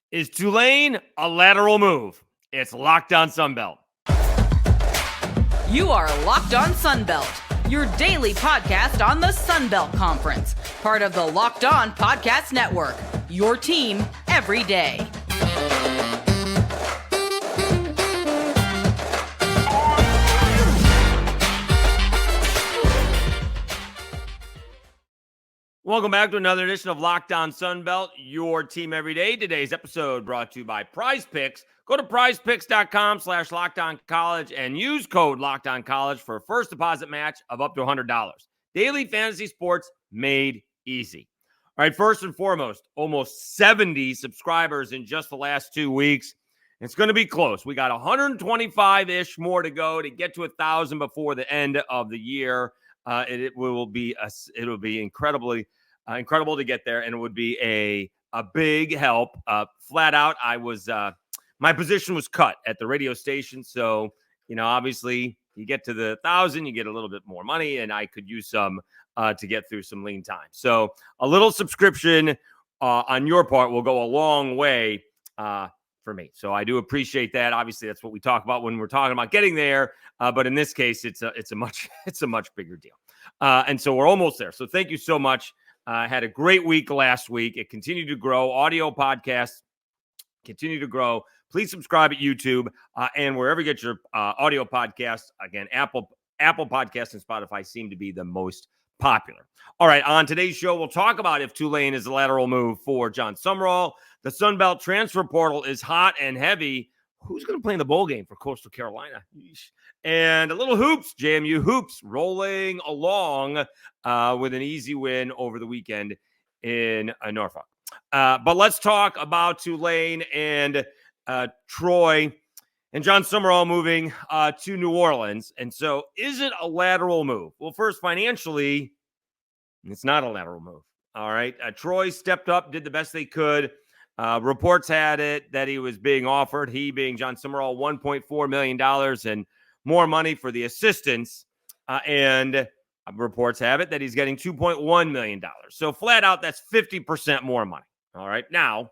Is Tulane a lateral move? It's Locked On Sunbelt. You are Locked On Sunbelt, your daily podcast on the Sunbelt Conference, part of the Locked On Podcast Network, your team every day. Welcome back to another edition of Locked On Sunbelt, your team every day. Today's episode brought to you by PrizePicks. Go to prizepicks.com/LockedOnCollege and use code LockedOnCollege for a first deposit match of up to $100. Daily fantasy sports made easy. All right, first and foremost, almost 70 subscribers in just the last 2 weeks. It's going to be close. We got 125-ish more to go to get to 1,000 before the end of the year. It will be incredible to get there, and it would be a big help. Flat out, my position was cut at the radio station, so obviously you get to the 1,000, you get a little bit more money, and I could use some to get through some lean time. So a little subscription on your part will go a long way for me. So I do appreciate that. Obviously, that's what we talk about when we're talking about getting there. But in this case, it's a much bigger deal. And so we're almost there. So thank you so much. I had a great week last week. It continued to grow. Audio podcasts continue to grow. Please subscribe at YouTube and wherever you get your audio podcasts. Again, Apple Podcasts and Spotify seem to be the most popular. All right, on today's show, we'll talk about if Tulane is a lateral move for Jon Sumrall. The Sunbelt transfer portal is hot and heavy. Who's going to play in the bowl game for Coastal Carolina? And a little hoops, JMU Hoops, rolling along with an easy win over the weekend in Norfolk. But let's talk about Tulane and Troy and Jon Sumrall moving to New Orleans. And so is it a lateral move? Well, first, financially, it's not a lateral move. All right. Troy stepped up, did the best they could. Reports had it that he was being offered, he being Jon Sumrall, $1.4 million and more money for the assistants. And reports have it that he's getting $2.1 million. So flat out, that's 50% more money. All right. Now,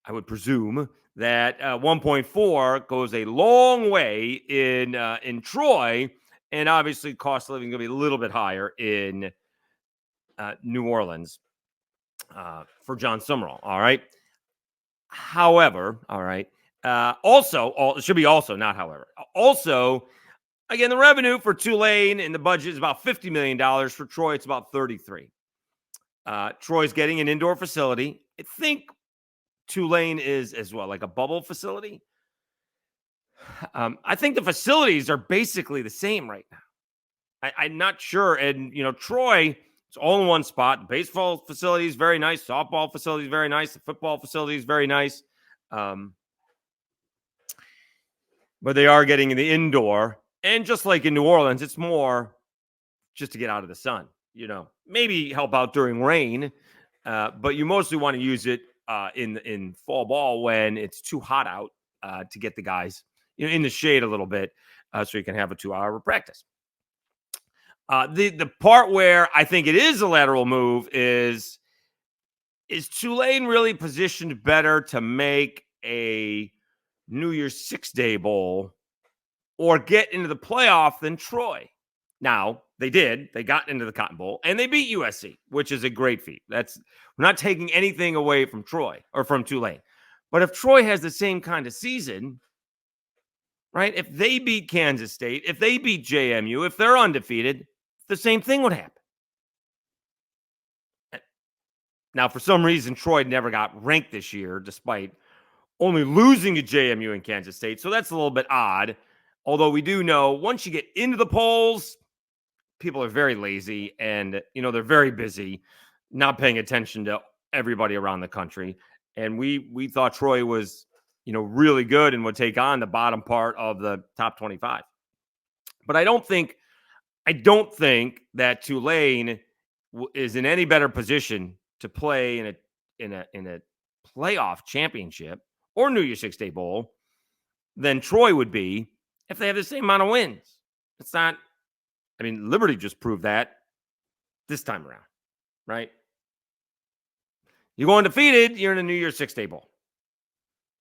I would presume that 1.4 goes a long way in Troy, and obviously cost of living is going to be a little bit higher in New Orleans for Jon Sumrall. All right. However, all right. It should be also, not however. Also, again, the revenue for Tulane in the budget is about $50 million. For Troy, it's about 33. Troy's getting an indoor facility. I think Tulane is as well, like a bubble facility. I think the facilities are basically the same right now. I'm not sure. And, Troy, it's all in one spot. The baseball facility is very nice. Softball facility is very nice. The football facility is very nice. But they are getting the indoor. And just like in New Orleans, it's more just to get out of the sun, maybe help out during rain. But you mostly want to use it in fall ball when it's too hot out to get the guys in the shade a little bit so you can have a 2-hour practice. The part where I think it is a lateral move is Tulane really positioned better to make a New Year's 6-day bowl or get into the playoff than Troy? Now, they did. They got into the Cotton Bowl, and they beat USC, which is a great feat. We're not taking anything away from Troy or from Tulane. But if Troy has the same kind of season, right, if they beat Kansas State, if they beat JMU, if they're undefeated, the same thing would happen. Now, for some reason, Troy never got ranked this year, despite only losing to JMU and Kansas State. So that's a little bit odd. Although we do know once you get into the polls, people are very lazy and, they're very busy, not paying attention to everybody around the country. And we thought Troy was, really good and would take on the bottom part of the top 25. But I don't think that Tulane is in any better position to play in a playoff championship or New Year's 6-day bowl than Troy would be if they have the same amount of wins. It's not. Liberty just proved that this time around, right? You go undefeated, you're in a New Year's Six-Day Bowl.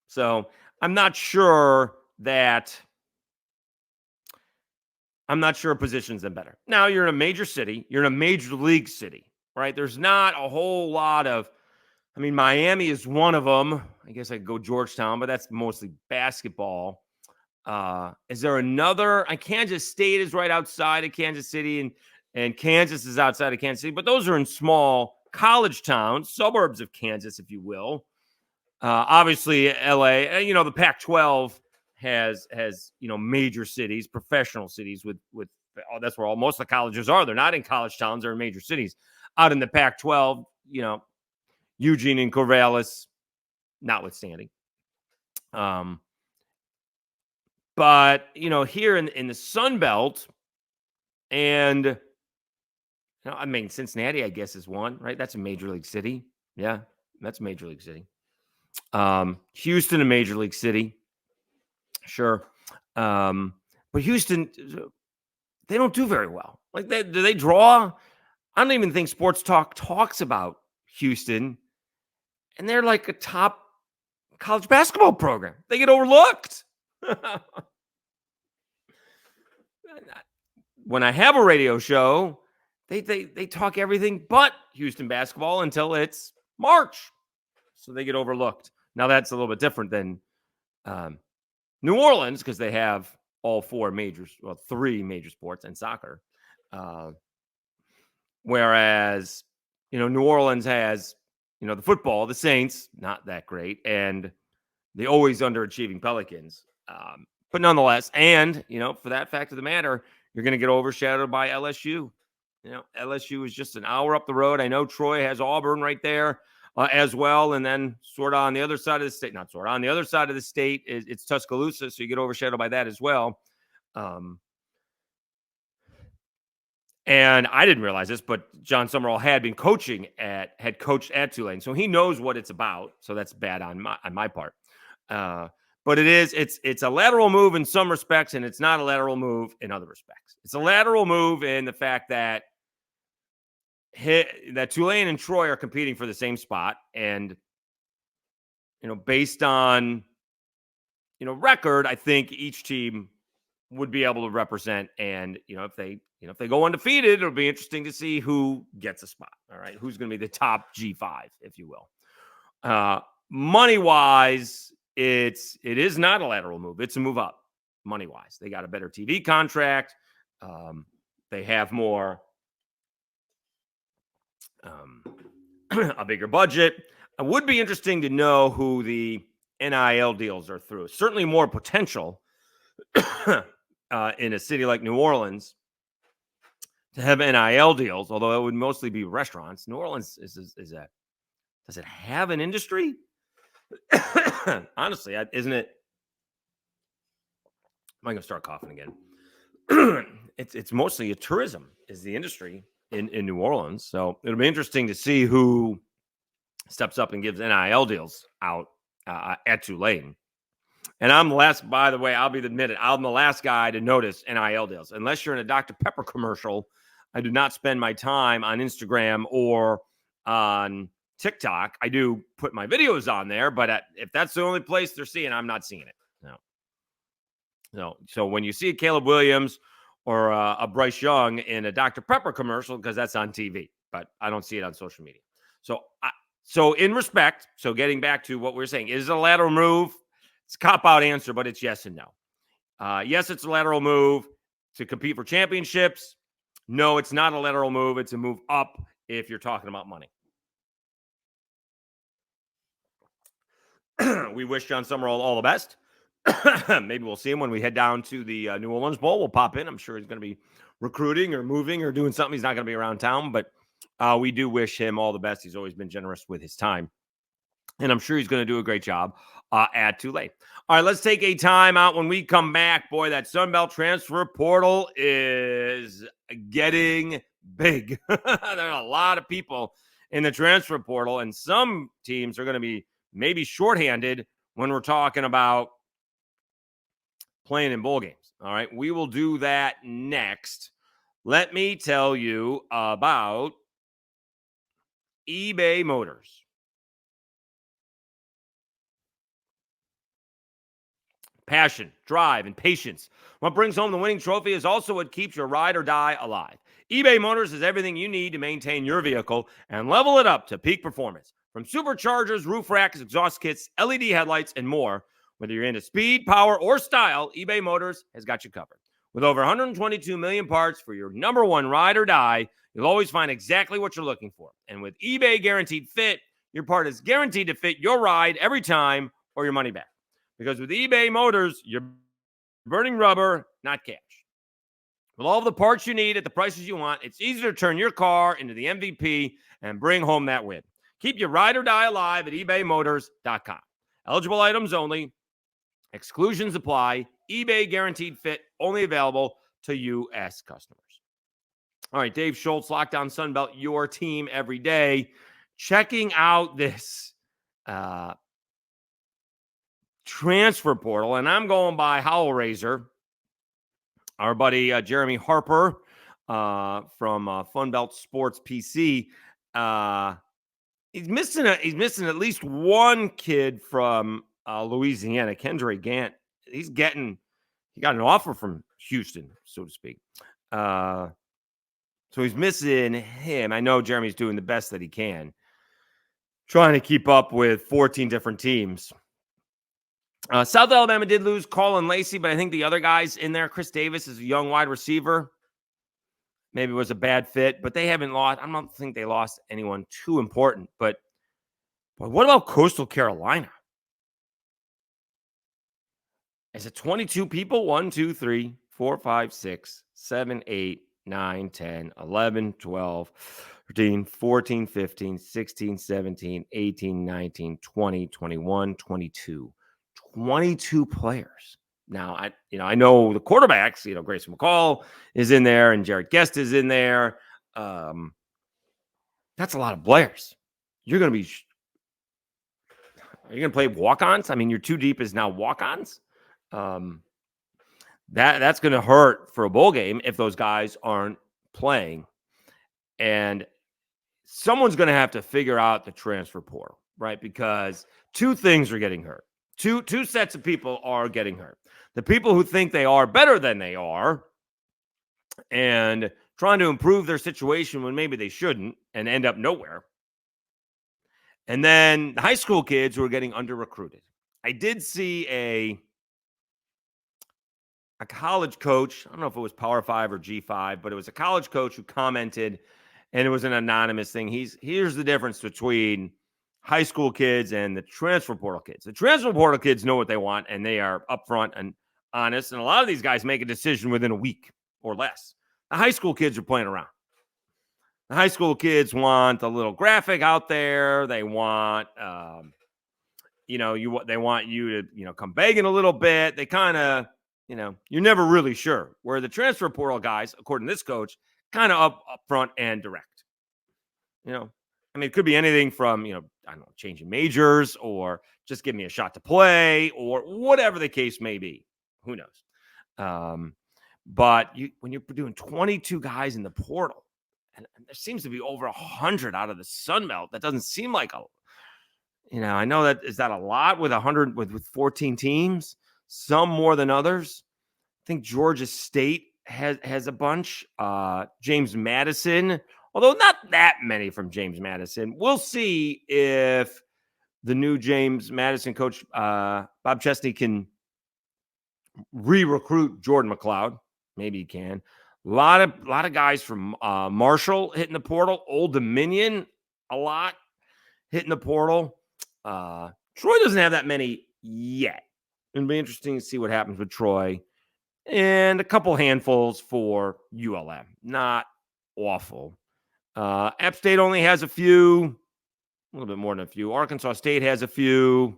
So I'm not sure positions them better. Now, you're in a major city. You're in a major league city, right? There's not a whole lot of, Miami is one of them. I guess I could go Georgetown, but that's mostly basketball. Is there another? Kansas State is right outside of Kansas City, and Kansas is outside of Kansas City, but those are in small college towns, suburbs of Kansas, if you will. Obviously, LA, the Pac-12 has major cities, professional cities with that's where most of the colleges are. They're not in college towns, they're in major cities. Out in the Pac-12, Eugene and Corvallis notwithstanding. But, here in the Sun Belt, and, Cincinnati, I guess, is one, right? That's a major league city. Yeah, that's a major league city. Houston, a major league city. Sure. But Houston, they don't do very well. Like, do they draw? I don't even think Sports Talk talks about Houston. And they're like a top college basketball program. They get overlooked. When I have a radio show, they talk everything but Houston basketball until it's March. So they get overlooked. Now, that's a little bit different than New Orleans, because they have all three major sports and soccer. Whereas, New Orleans has, the football, the Saints, not that great, and the always underachieving Pelicans. But nonetheless, and, for that fact of the matter, you're going to get overshadowed by LSU. LSU is just an hour up the road. I know Troy has Auburn right there as well. And then sort of on the other side of the state, on the other side of the state, it's Tuscaloosa. So you get overshadowed by that as well. And I didn't realize this, but Jon Sumrall had coached at Tulane. So he knows what it's about. So that's bad on my part. But it's a lateral move in some respects, and it's not a lateral move in other respects. It's a lateral move in the fact that Tulane and Troy are competing for the same spot. And, based on, record, I think each team would be able to represent. And, if they go undefeated, it'll be interesting to see who gets a spot. All right. Who's going to be the top G5, if you will. Money-wise, it is not a lateral move. It's a move up, money-wise. They got a better TV contract. They have more, a bigger budget. It would be interesting to know who the NIL deals are through. Certainly more potential in a city like New Orleans to have NIL deals, although it would mostly be restaurants. New Orleans does it have an industry? Honestly, isn't it? Am I going to start coughing again? It's mostly a tourism is the industry in New Orleans. So it'll be interesting to see who steps up and gives NIL deals out at Tulane. And I'm the last, by the way, I'm the last guy to notice NIL deals. Unless you're in a Dr. Pepper commercial, I do not spend my time on Instagram or on TikTok. I do put my videos on there, but if that's the only place they're seeing, I'm not seeing it. No. So when you see a Caleb Williams or a Bryce Young in a Dr. Pepper commercial, because that's on TV, but I don't see it on social media. So in respect, getting back to what we're saying, is it a lateral move? It's a cop-out answer, but it's yes and no. Yes, it's a lateral move to compete for championships. No, it's not a lateral move. It's a move up if you're talking about money. We wish Jon Sumrall all the best. Maybe we'll see him when we head down to the New Orleans Bowl. We'll pop in. I'm sure he's going to be recruiting or moving or doing something. He's not going to be around town, but we do wish him all the best. He's always been generous with his time. And I'm sure he's going to do a great job at Tulane. All right, let's take a time out. When we come back, boy, that Sunbelt transfer portal is getting big. There are a lot of people in the transfer portal, and some teams are going to be maybe shorthanded when we're talking about playing in bowl games. All right, we will do that next. Let me tell you about eBay Motors. Passion, drive, and patience. What brings home the winning trophy is also what keeps your ride or die alive. eBay Motors is everything you need to maintain your vehicle and level it up to peak performance. From superchargers, roof racks, exhaust kits, LED headlights, and more, whether you're into speed, power, or style, eBay Motors has got you covered. With over 122 million parts for your number one ride or die, you'll always find exactly what you're looking for. And with eBay Guaranteed Fit, your part is guaranteed to fit your ride every time or your money back. Because with eBay Motors, you're burning rubber, not cash. With all of the parts you need at the prices you want, it's easy to turn your car into the MVP and bring home that win. Keep your ride or die alive at ebaymotors.com. Eligible items only. Exclusions apply. eBay Guaranteed Fit only available to U.S. customers. All right, Dave Schultz, Lockdown Sunbelt, your team every day. Checking out this transfer portal, and I'm going by Howlraiser. Our buddy Jeremy Harper from Funbelt Sports PC. He's missing at least one kid from Louisiana, Kendra Gant. He got an offer from Houston, so to speak. So he's missing him. I know Jeremy's doing the best that he can, trying to keep up with 14 different teams. South Alabama did lose Colin Lacey, but I think the other guys in there, Chris Davis is a young wide receiver. Maybe it was a bad fit, but they haven't lost. I don't think they lost anyone too important. But what about Coastal Carolina? Is it 22 people? 1, 2, 3, 4, 5, 6, 7, 8, 9, 10, 11, 12, 13, 14, 15, 16, 17, 18, 19, 20, 21, 22. 22 players. Now, I know the quarterbacks, Grayson McCall is in there and Jared Guest is in there. That's a lot of players. Are you going to play walk-ons? I mean, your two deep is now walk-ons. That's going to hurt for a bowl game if those guys aren't playing. And someone's going to have to figure out the transfer portal, right? Because two things are getting hurt. Two sets of people are getting hurt. The people who think they are better than they are and trying to improve their situation when maybe they shouldn't and end up nowhere. And then the high school kids who are getting under-recruited. I did see a college coach. I don't know if it was Power 5 or G5, but it was a college coach who commented, and it was an anonymous thing. Here's the difference between high school kids and the transfer portal kids. The transfer portal kids know what they want, and they are upfront and honest. And a lot of these guys make a decision within a week or less. The high school kids are playing around. The high school kids want a little graphic out there. They want, they want you to, come begging a little bit. They kind of, you're never really sure. Where the transfer portal guys, according to this coach, kind of upfront and direct. It could be anything from, changing majors or just give me a shot to play or whatever the case may be. Who knows? But when you're doing 22 guys in the portal, and there seems to be over 100 out of the Sun Belt, that doesn't seem like I know that is that a lot with 100 with 14 teams, some more than others. I think Georgia State has a bunch. James Madison, although not that many from James Madison. We'll see if the new James Madison coach, Bob Chesney, can re-recruit Jordan McLeod. Maybe he can. A lot of guys from Marshall hitting the portal. Old Dominion, a lot hitting the portal. Troy doesn't have that many yet. It'll be interesting to see what happens with Troy. And a couple handfuls for ULM. Not awful. App State only has a few, a little bit more than a few. Arkansas State has a few.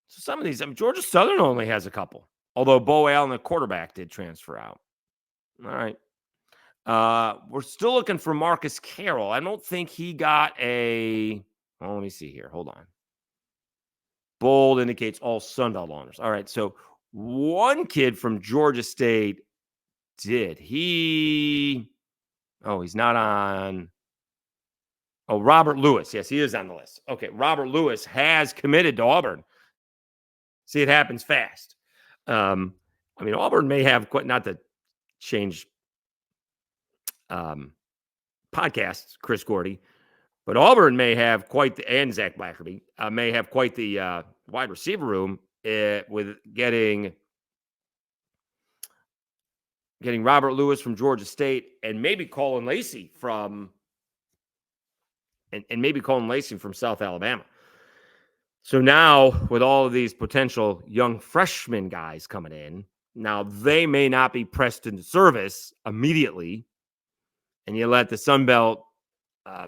So some of these, Georgia Southern only has a couple. Although Bo Allen, the quarterback, did transfer out. All right. We're still looking for Marcus Carroll. I don't think he got let me see here. Hold on. Bold indicates all Sun Belt owners. All right. So one kid from Georgia State did. He's not on. Oh, Robert Lewis. Yes, he is on the list. Okay. Robert Lewis has committed to Auburn. See, it happens fast. I mean, Auburn may have quite, not to change podcasts, Chris Gordy, but Auburn may have quite the, and Zach Blackerby may have quite the wide receiver room with getting Robert Lewis from Georgia State and maybe Colin Lacey from South Alabama. So now with all of these potential young freshman guys coming in, now they may not be pressed into service immediately, and you let the Sun Belt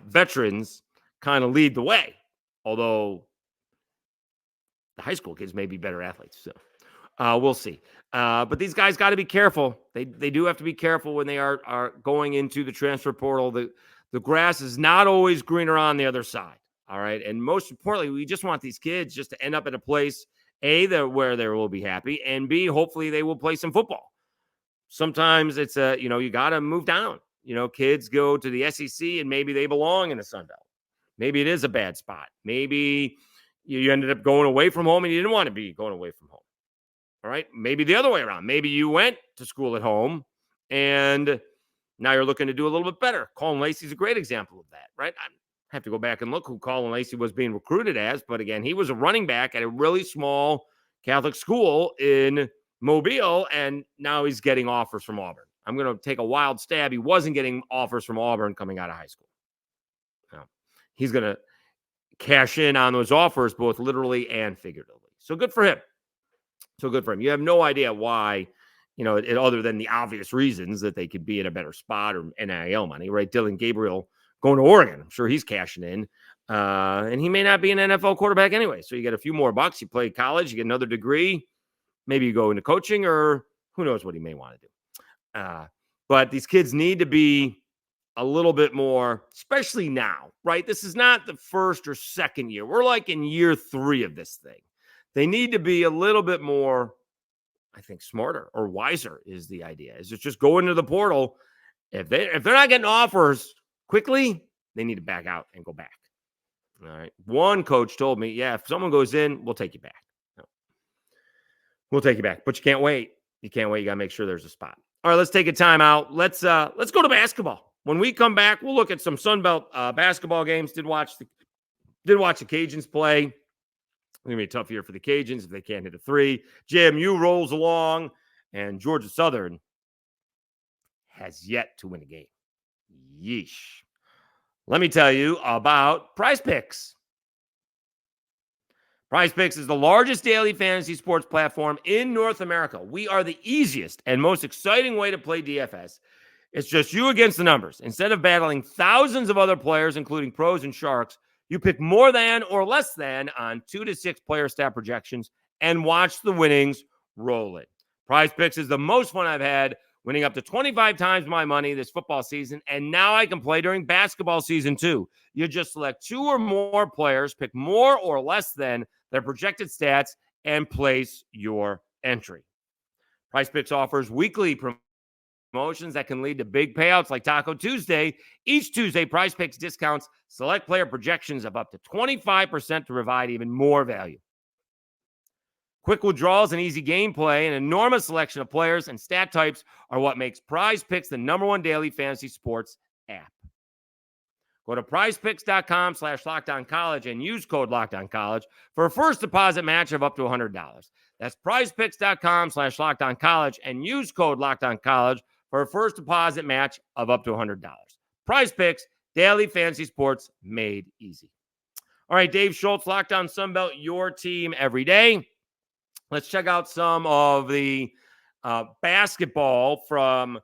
veterans kind of lead the way, although the high school kids may be better athletes. So we'll see. But these guys got to be careful. They do have to be careful when they are going into the transfer portal. The grass is not always greener on the other side. All right. And most importantly, we just want these kids just to end up at a place, A, where they will be happy, and B, hopefully they will play some football. Sometimes it's you got to move down. Kids go to the SEC and maybe they belong in the Sun Belt. Maybe it is a bad spot. Maybe you ended up going away from home and you didn't want to be going away from home. All right. Maybe the other way around. Maybe you went to school at home and now you're looking to do a little bit better. Colin Lacey's a great example of that, right? I have to go back and look who Colin Lacey was being recruited as. But again, he was a running back at a really small Catholic school in Mobile, and now he's getting offers from Auburn. I'm going to take a wild stab. He wasn't getting offers from Auburn coming out of high school. Now, he's going to cash in on those offers, both literally and figuratively. So good for him. You have no idea why, other than the obvious reasons that they could be in a better spot or NIL money, right? Dylan Gabriel going to Oregon. I'm sure he's cashing in. And he may not be an NFL quarterback anyway. So you get a few more bucks. You play college, you get another degree. Maybe you go into coaching, or who knows what he may want to do. But these kids need to be a little bit more, especially now, right? This is not the first or second year. We're like in year 3 of this thing. They need to be a little bit more, I think, smarter or wiser is the idea. Is just go into the portal. If they're not getting offers quickly, they need to back out and go back. All right. One coach told me, yeah, if someone goes in, we'll take you back. We'll take you back, but you can't wait. You can't wait. You got to make sure there's a spot. All right, let's take a timeout. Let's go to basketball. When we come back, we'll look at some Sun Belt basketball games. Did watch the Cajuns play. It's going to be a tough year for the Cajuns if they can't hit a 3. JMU rolls along, and Georgia Southern has yet to win a game. Yeesh. Let me tell you about PrizePicks. PrizePicks is the largest daily fantasy sports platform in North America. We are the easiest and most exciting way to play DFS. It's just you against the numbers. Instead of battling thousands of other players, including pros and sharks, you pick more than or less than on 2 to 6 player stat projections and watch the winnings roll in. PrizePicks is the most fun I've had, winning up to 25 times my money this football season, and now I can play during basketball season too. You just select 2 or more players, pick more or less than their projected stats, and place your entry. PrizePicks offers weekly promotions that can lead to big payouts like Taco Tuesday. Each Tuesday, PrizePicks discounts select player projections of up to 25% to provide even more value. Quick withdrawals and easy gameplay, an enormous selection of players and stat types are what makes PrizePicks the #1 daily fantasy sports app. Go to prizepicks.com/LockedOnCollege and use code LockedOnCollege for a first deposit match of up to $100. That's prizepicks.com/LockedOnCollege and use code LockedOnCollege for a first deposit match of up to $100. PrizePicks, daily fantasy sports made easy. All right, Dave Schultz, Locked On Sunbelt, your team every day. Let's check out some of the basketball from,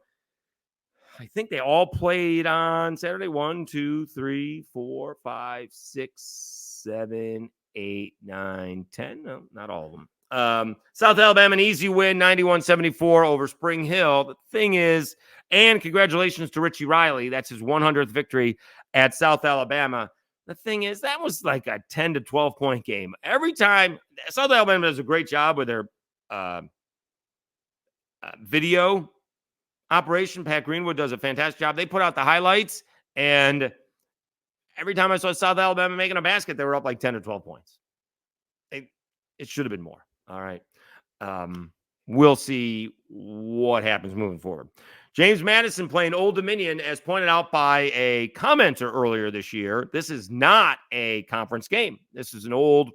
I think they all played on Saturday. 1, 2, 3, 4, 5, 6, 7, 8, 9, 10. No, not all of them. South Alabama, an easy win, 91-74 over Spring Hill. The thing is, and congratulations to Richie Riley. That's his 100th victory at South Alabama. The thing is, that was like a 10 to 12 point game. Every time, South Alabama does a great job with their video operation. Pat Greenwood does a fantastic job. They put out the highlights, and every time I saw South Alabama making a basket, they were up like 10 to 12 points. It should have been more. All right. We'll see what happens moving forward. James Madison playing Old Dominion, as pointed out by a commenter earlier this year. This is not a conference game. This is an old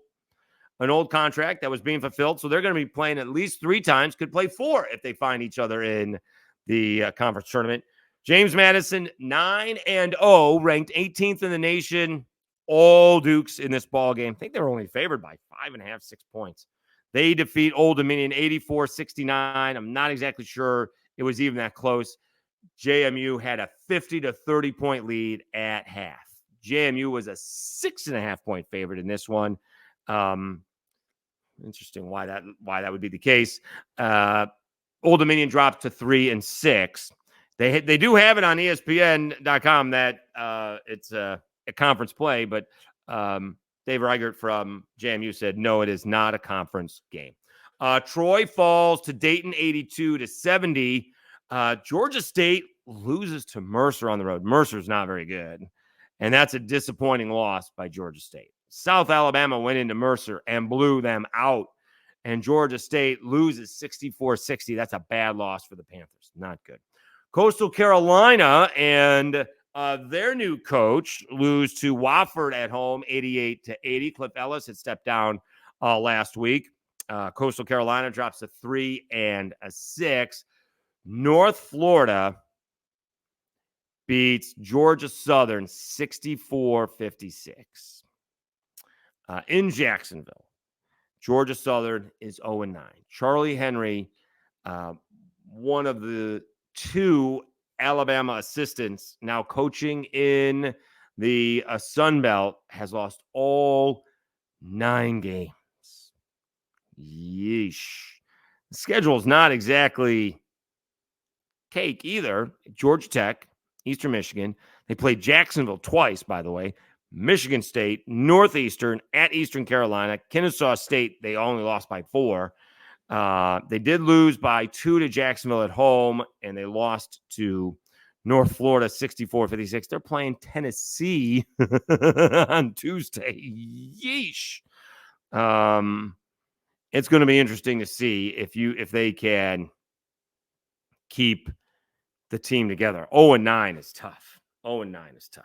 contract that was being fulfilled. So they're going to be playing at least 3 times, could play 4 if they find each other in the conference tournament. James Madison, 9-0, ranked 18th in the nation. All Dukes in this ball game. I think they were only favored by 5.5, 6 points. They defeat Old Dominion 84-69. I'm not exactly sure it was even that close. JMU had a 50 to 30 point lead at half. JMU was a 6.5 point favorite in this one. Interesting why that would be the case. Old Dominion dropped to 3-6. They do have it on ESPN.com that it's a conference play, but Dave Reichert from JMU said, no, it is not a conference game. Troy falls to Dayton 82-70. Georgia State loses to Mercer on the road. Mercer's not very good, and that's a disappointing loss by Georgia State. South Alabama went into Mercer and blew them out, and Georgia State loses 64-60. That's a bad loss for the Panthers. Not good. Coastal Carolina and their new coach lose to Wofford at home, 88-80. Cliff Ellis had stepped down last week. Coastal Carolina drops to 3-6. North Florida beats Georgia Southern 64-56. In Jacksonville, Georgia Southern is 0-9. Charlie Henry, one of the 2 Alabama assistants now coaching in the Sun Belt, has lost all 9 games. Yeesh. The schedule is not exactly cake either. Georgia Tech, Eastern Michigan. They played Jacksonville twice, by the way. Michigan State, Northeastern, at Eastern Carolina. Kennesaw State, they only lost by 4. They did lose by 2 to Jacksonville at home, and they lost to North Florida 64-56. They're playing Tennessee on Tuesday. Yeesh. It's going to be interesting to see if they can keep the team together. 0-9 is tough. 0-9 is tough.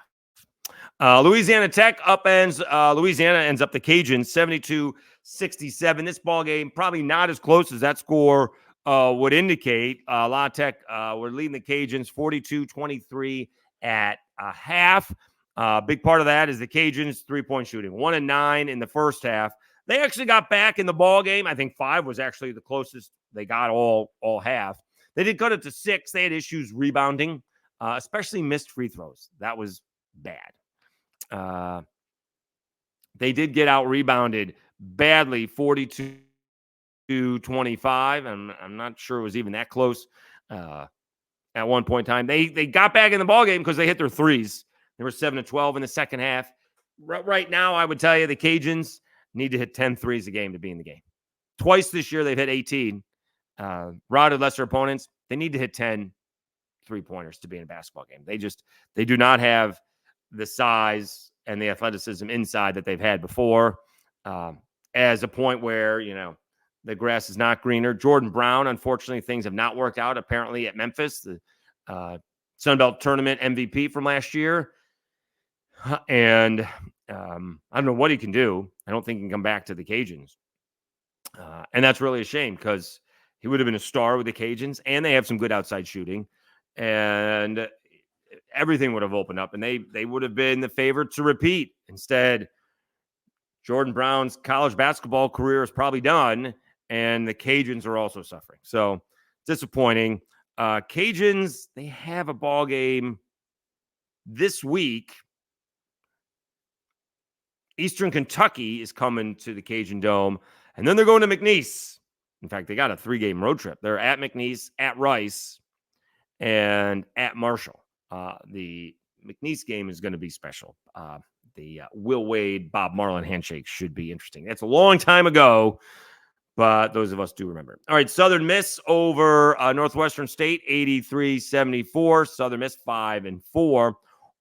Louisiana Tech Louisiana ends up the Cajuns 72-67. This ball game probably not as close as that score would indicate. La Tech were leading the Cajuns 42-23 at half. Big part of that is the Cajuns 3-point shooting, 1-9 in the first half. They actually got back in the ball game. I think 5 was actually the closest they got all half. They did cut it to 6. They had issues rebounding, especially missed free throws. That was bad. They did get out rebounded badly, 42-25. I'm not sure it was even that close at one point in time. They got back in the ball game because they hit their threes. They were 7-12 in the second half. Right now, I would tell you the Cajuns need to hit 10 threes a game to be in the game. Twice this year, they've hit 18. Routed lesser opponents, they need to hit 10 3-pointers to be in a basketball game. They do not have the size and the athleticism inside that they've had before, as a point where, the grass is not greener. Jordan Brown, unfortunately, things have not worked out apparently at Memphis, the Sun Belt Tournament MVP from last year. And I don't know what he can do. I don't think he can come back to the Cajuns. And that's really a shame because he would have been a star with the Cajuns, and they have some good outside shooting, and everything would have opened up, and they would have been the favorite to repeat. Instead, Jordan Brown's college basketball career is probably done, and the Cajuns are also suffering. So disappointing. Cajuns, they have a ball game this week. Eastern Kentucky is coming to the Cajun Dome, and then they're going to McNeese. In fact, they got a 3-game road trip. They're at McNeese, at Rice, and at Marshall. The McNeese game is going to be special. The Will Wade, Bob Marlin handshake should be interesting. That's a long time ago, but those of us do remember. All right, Southern Miss over Northwestern State, 83-74. Southern Miss 5-4.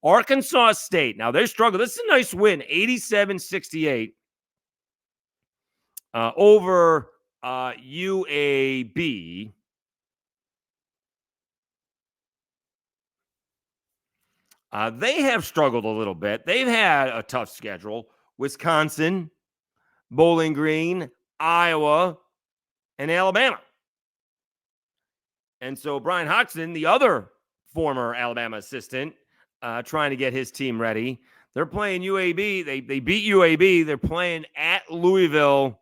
Arkansas State. Now, they struggle. This is a nice win, 87-68 over UAB. They have struggled a little bit. They've had a tough schedule. Wisconsin, Bowling Green, Iowa, and Alabama. And so Brian Hodgson, the other former Alabama assistant, trying to get his team ready. They're playing UAB. They beat UAB. They're playing at Louisville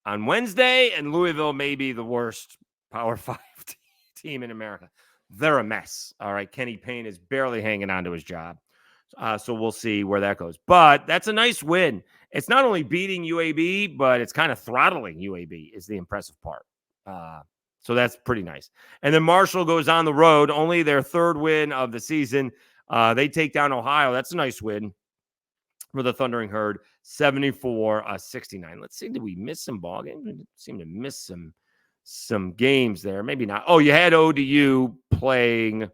on Wednesday, and Louisville may be the worst Power 5 team in America. They're a mess. All right. Kenny Payne is barely hanging on to his job. So we'll see where that goes. But that's a nice win. It's not only beating UAB, but it's kind of throttling UAB is the impressive part. So that's pretty nice. And then Marshall goes on the road, only their third win of the season. They take down Ohio. That's a nice win for the Thundering Herd, 74-69. Let's see, did we miss some ball games? We seem to miss some games there. Maybe not. Oh, you had ODU playing.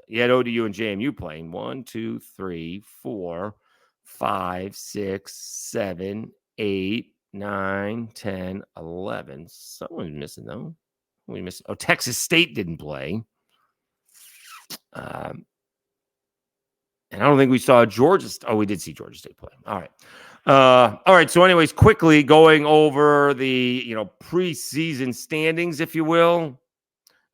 You had ODU and JMU playing 1, 2, 3, 4, 5, 6, 7, 8, 9, 10, 11. Someone's missing though. We missed. Oh, Texas State didn't play. And I don't think we saw Georgia. Oh, we did see Georgia State play. All right. All right. So, anyways, quickly going over the preseason standings, if you will.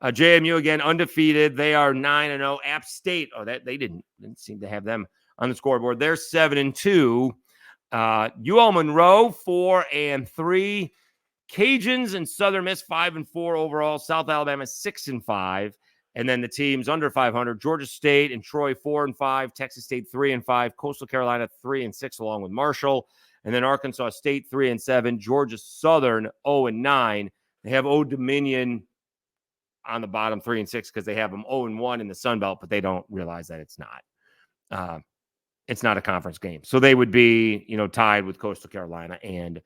JMU again undefeated. They are 9-0. App State. Oh, that they didn't seem to have them on the scoreboard. They're 7-2. UL Monroe 4-3. Cajuns and Southern Miss 5-4 overall. South Alabama 6-5. And then the teams under 500: Georgia State and Troy 4-5. Texas State 3-5. Coastal Carolina 3-6 along with Marshall. And then Arkansas State 3-7. Georgia Southern 0-9. They have Old Dominion on the bottom 3-6 because they have them 0-1 in the Sun Belt, but they don't realize that it's not. It's not a conference game. So they would be, tied with Coastal Carolina and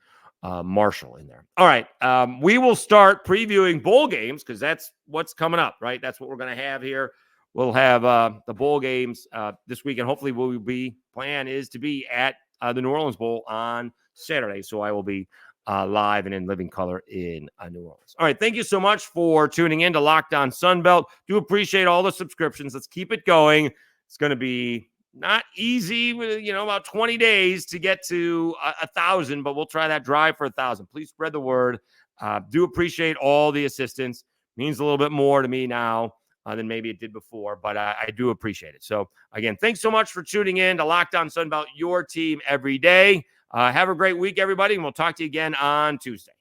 Marshall in there. All right. We will start previewing bowl games because that's what's coming up, right? That's what we're going to have here. We'll have the bowl games this weekend. Hopefully plan is to be at the New Orleans Bowl on Saturday. So I will be live and in living color in New Orleans. All right. Thank you so much for tuning in to Locked On Sunbelt. Do appreciate all the subscriptions. Let's keep it going. It's going to be not easy, about 20 days to get to 1,000, but we'll try that drive for 1,000. Please spread the word. Do appreciate all the assistance. Means a little bit more to me now than maybe it did before, but I do appreciate it. So again, thanks so much for tuning in to Locked On Sunbelt, your team every day. Have a great week, everybody, and we'll talk to you again on Tuesday.